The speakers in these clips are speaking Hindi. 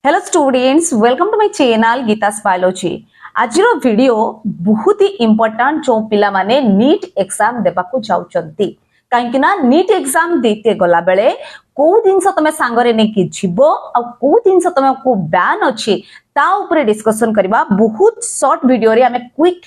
Hello students, welcome to my channel Geeta's biology. आज वीडियो बहुत ही इंपोर्टेंट जो पिला माने नीट एग्जाम देबा को जाउचंती कहीं ना नीट एग्जाम देते गला बेले को जिनस तमे सांगरे ने कि जीवो आ को जिनस तमे को बैन अछि ता ऊपर डिस्कशन करबा। बहुत शॉर्ट वीडियो रे हमें क्विक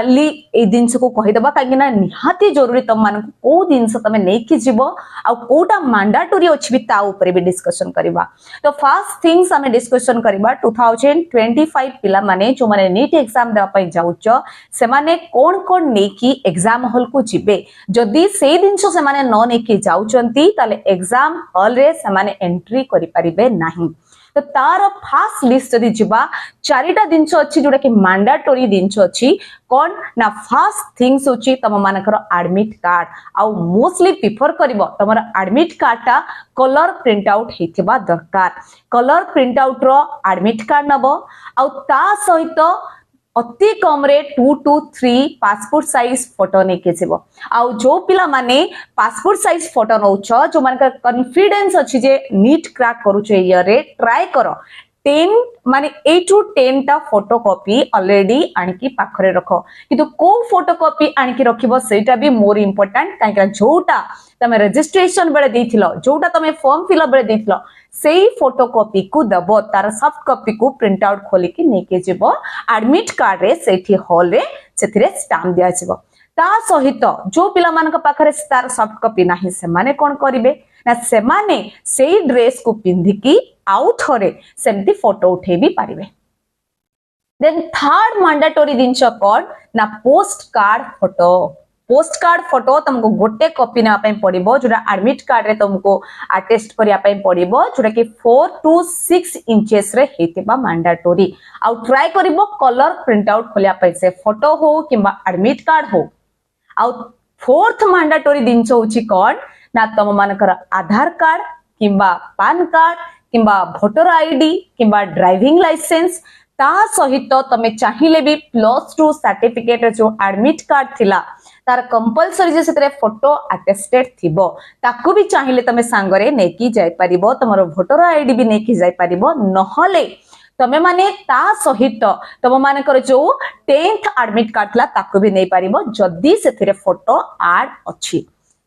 ली ए जिनस को कहि दबा कहीं ना निहाती जरूरी तम मान को जिनस तमे नै कि जीवो आ कोटा मैंडेटरी अछि ता ऊपर भी डिस्कशन करबा। तो फर्स्ट थिंग्स हमें डिस्कशन करबा 2025 पिला माने जो माने नीट एग्जाम देबा पई जाउछ से माने कोन कोन नै कि एग्जाम हॉल को जिबे। जदी से दिनसो से माने न नै कि जाउचंती ताले एग्जाम हॉल रे से माने एंट्री करि परिबे नाही। तो तार फास्ट लिस्ट जदी जिबा चारिटा दिनसो अछि जोडा कि मैंडेटरी दिनसो अछि कोन ना फर्स्ट थिंग्स होची तम मानकर एडमिट कार्ड आ मोस्टली प्रिफर करिवो तमर एडमिट कार्ड ता कलर प्रिंट आउट हेतिबा दरकार। कलर प्रिंट आउट रो एडमिट कार्ड नबो आ ता सहित अति कम रे 2 to 3 पासपोर्ट साइज फोटो ने के जेबो। आ जो पिला माने पासपोर्ट साइज फोटो नउछ जो मानकर कॉन्फिडेंस अछि जे नीट क्रैक करूछ ईयर रे ट्राई करो 10 माने 8 to 10 टा फोटोकॉपी ऑलरेडी आणकी पाखरे रखो किंतु को फोटोकॉपी आणकी रखिबो सेटा भी मोर इंपोर्टेंट काहे जोटा तमे रजिस्ट्रेशन बेले देथिलो जोटा तमे फॉर्म फिलअप बेले देथिलो सेही फोटोकॉपी को दबो तार सॉफ्ट कॉपी को प्रिंट आउट खोली कि नेके जेबो एडमिट कार्ड रे सेठी हॉल रे सेथिरे स्टाम्प दिया जेबो। ता सहित जो पिला मानक पाखरे तार सॉफ्ट कॉपी नाही से माने कोन करिवे ना से माने सेही ड्रेस को पिंधिकी आउ थरे सेमती फोटो उठे भी पारिबे। देन थर्ड मैंडेटरी दिनछ कोन ना post card photo. Post card photo तुमको गोटे कॉपी ना पई पड़िबो जोडा एडमिट कार्ड रे तुमको अटेस्ट करिया पई पड़िबो जोडा कि 4 to 6 इंचेस रे हेतिबा मैंडेटरी आ ट्राई करिवो कलर प्रिंट आउट खोलिया पई से फोटो हो किबा एडमिट कार्ड हो। आ फोर्थ मैंडेटरी दिनछ होची कोन ना तम मानकर आधार कार्ड किबा पान कार्ड किबा वोटर आईडी किबा ड्राइविंग लाइसेंस ता सहित तमे चाहिए भी +2 सर्टिफिकेट जो एडमिट कार्ड थिला तार कंपलसरी जे सेतरे फोटो अटेस्टेड थिबो ताकू भी चाहिए तमे सांगरे नेकी जाय परिबो तमरो वोटर आईडी भी नेकी जाय परिबो नहले तमे माने ता सहित तम मानकर जो 10th एडमिट कार्ड थिला ताकू भी नै परिबो जदी सेतरे फोटो ऐड अछि।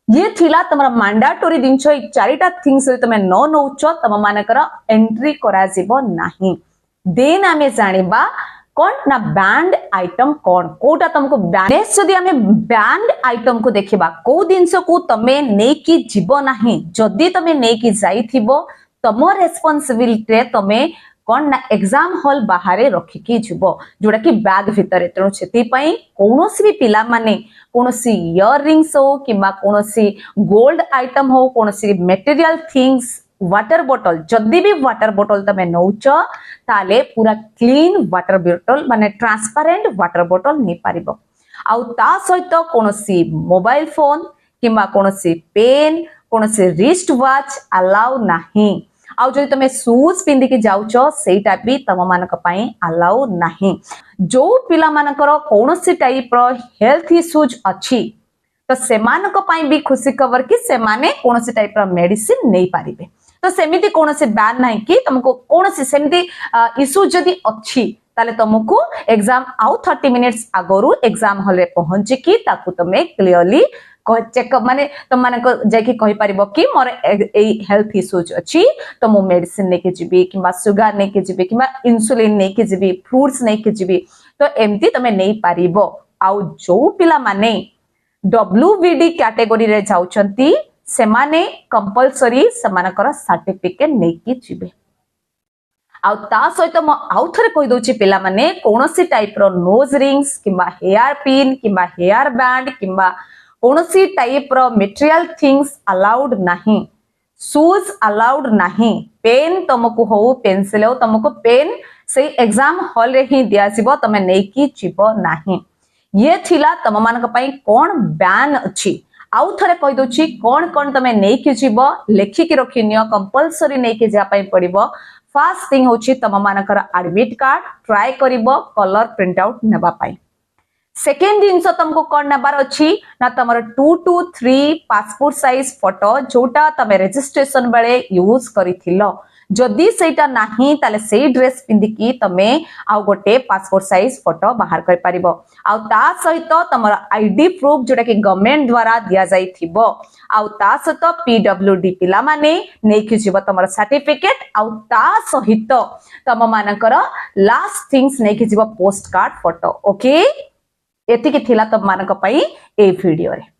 ये थिला तमरा मैंडेटरी दिनछ ई चारिटा थिंग्स रे तमे न नउछ तम मानकर एंट्री करा जिवो नाही। देन आमे जानिबा कोन ना बैंड आइटम कोन कोटा तुमको बैंड जदी हमें बैंड आइटम को देखिबा को दिनस को तमे नै कि जीवो नाही जदी तमे नै कि जाइथिबो तमो रेस्पोंसिबिलिटी रे तमे कोन ना एग्जाम हॉल बाहरे रखि कि जीवो जोडा कि बैग भितरे। तेणु सेति पई कोनोसी भी पिला माने कोनोसी इयररिंग्स हो किबा कोनोसी गोल्ड आइटम हो कोनोसी मटेरियल थिंग्स वाटर बोतल जदी भी वाटर बोतल तमे नउछ ताले पूरा क्लीन वाटर बोतल माने ट्रांसपेरेंट वाटर बोतल नै पारिबो। आ ता सहित कोनोसी मोबाइल फोन किबा कोनोसी पेन कोनोसी रिस्ट वॉच अलाउ नाही। आ जदि तमे शूज पिंधि के जाउछ सेटा भी तम मानक पई अलाउ नाही। जो पिला मानकर कोनोसी टाइप रो हेल्थ इश्यूज अछि तो सेमानक पई भी खुशी खबर कि सेमाने कोनोसी टाइप रो मेडिसिन नै पारिबे। तो सेमिति कोनोसी बैन नाही कि तुमको कोनोसी सेमिति इश्यू जदि अछि ताले तुमको एग्जाम आउ 30 मिनिट्स आगरु एग्जाम हॉल रे पहुंची कि ताकू तमे क्लियरली चेकअप माने तुम मानको जाकी कहि परिबो कि मोर ए हेल्थ इश्यूज अछि तो मो मेडिसिन ने के जिबी किबा सुगर ने के जिबी किबा इंसुलिन ने के जिबी फ्रूट्स ने के जिबी तो एमती तमे नै पारिबो। आउ जो पिला माने WVD कैटेगरी रे जाउचंती सेमाने कंपलसरी समानकर सर्टिफिकेट नै कि जिबे। आ ता सहित म आउ थरे कहि दोछि पिला माने कोनोसी टाइप रो नोज रिंग्स किबा हेयर पिन किबा हेयर बैंड किबा कोनोसी टाइप रो मटेरियल थिंग्स अलाउड नाही। शूज अलाउड नाही। पेन तुमको हो पेंसिल हो तुमको पेन से एग्जाम हॉल रे ही दिया जिवो तमे नै कि जिवो नाही। ये थिला तम मानक पई कोन बैन अछि। आउ थरे कहि दोछि कोन कोन तमे नै कि जिवो लेखि कि रखिनियो कंपलसरी नै कि जा पई पड़िबो। फर्स्ट थिंग होछि तम मानकर एडमिट कार्ड ट्राई करिवो कलर प्रिंट आउट नेबा पई। सेकेंड जिनस तुमको कोन नंबर अछि ना तमर 2 to 3 पासपोर्ट साइज फोटो जोटा तमे रजिस्ट्रेशन बेले यूज करिथिलो जदि सेटा नाही ताले सेई ड्रेस पिंधिकी तमे आउ गोटे पासपोर्ट साइज फोटो बाहर कर पारिबो आउ ता सहित तमर आईडी प्रूफ जोटा कि गवर्नमेंट द्वारा दिया जाई थिबो आउ ता सहित पीडब्ल्यूडी पिला माने नेकी जीव तमर सर्टिफिकेट आउ ता सहित तम मानकर लास्ट थिंग्स नेकी जीव पोस्ट कार्ड फोटो ओके एतिकी थिला तम मानक पई ए वीडियो रे।